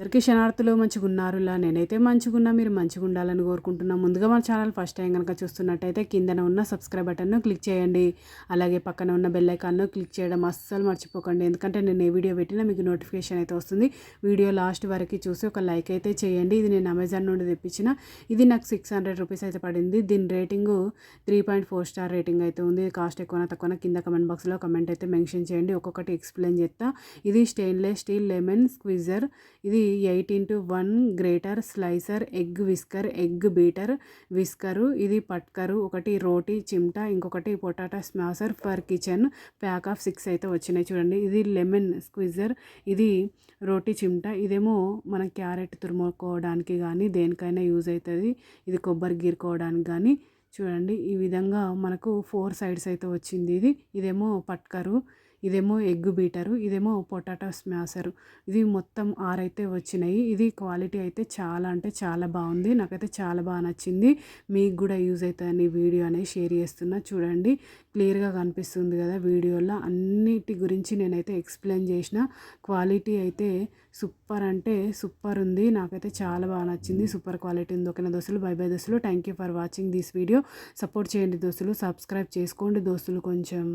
అందరికీ శనార్థులు మంచిగున్నారులా నేనైతే మంచిగున్నా, మీరు మంచిగా ఉండాలని కోరుకుంటున్నాను. ముందుగా మన ఛానల్ ఫస్ట్ టైం కనుక చూస్తున్నట్టయితే కిందన ఉన్న సబ్స్క్రైబ్ బటన్ను క్లిక్ చేయండి. అలాగే పక్కన ఉన్న బెల్ ఐకాన్ను క్లిక్ చేయడం అస్సలు మర్చిపోకండి. ఎందుకంటే నేను ఏ వీడియో పెట్టినా మీకు నోటిఫికేషన్ అయితే వస్తుంది. వీడియో లాస్ట్ వరకు చూసి ఒక లైక్ అయితే చేయండి. ఇది నేను అమెజాన్ నుండి తెప్పించిన, ఇది నాకు 600 రూపీస్ అయితే పడింది. దీని రేటింగు 3.4 స్టార్ రేటింగ్ అయితే ఉంది. కాస్ట్ ఎక్కువనా తక్కువనా కింద కమెంట్ బాక్స్లో కమెంట్ అయితే మెన్షన్ చేయండి. ఒక్కొక్కటి ఎక్స్ప్లెయిన్ చేస్తా. ఇది స్టెయిన్లెస్ స్టీల్ లెమన్ స్క్విజర్. ఇది 8x1 grater slicer, egg whisker, egg beater whisker, ఇది పట్కరు, ఒకటి రోటీ చిమ్టా, ఇంకొకటి potato smasher for kitchen. Pack of 6 అయితే వచ్చినాయి చూడండి. ఇది లెమన్ స్క్విజర్, ఇది రోటీ చిమ్టా, ఇదేమో మన క్యారెట్ తురుముకోవడానికి కానీ దేనికైనా యూజ్ అవుతుంది. ఇది కొబ్బరి గీరుకోవడానికి కానీ చూడండి. ఈ విధంగా మనకు 4 సైడ్స్ అయితే వచ్చింది. ఇదేమో పట్కరు, ఇదేమో ఎగ్ బీటరు, ఇదేమో పొటాటో స్మాషరు. ఇది మొత్తం 6 అయితే వచ్చినాయి. ఇది క్వాలిటీ అయితే చాలా అంటే చాలా బాగుంది. నాకైతే చాలా బాగా నచ్చింది. మీకు కూడా యూజ్ అవుతుందని వీడియో అనేది షేర్ చేస్తున్నా. చూడండి, క్లియర్గా కనిపిస్తుంది కదా వీడియోలో. అన్నిటి గురించి నేనైతే ఎక్స్ప్లెయిన్ చేసిన. క్వాలిటీ అయితే సూపర్ అంటే సూపర్ ఉంది. నాకైతే చాలా బాగా నచ్చింది. సూపర్ క్వాలిటీ ఉంది. ఓకేనా దోస్తులు, బై బై దోస్తులు. Thank you for watching this video. Support చేయండి దోస్తులు, సబ్స్క్రైబ్ చేసుకోండి దోస్తులు కొంచెం.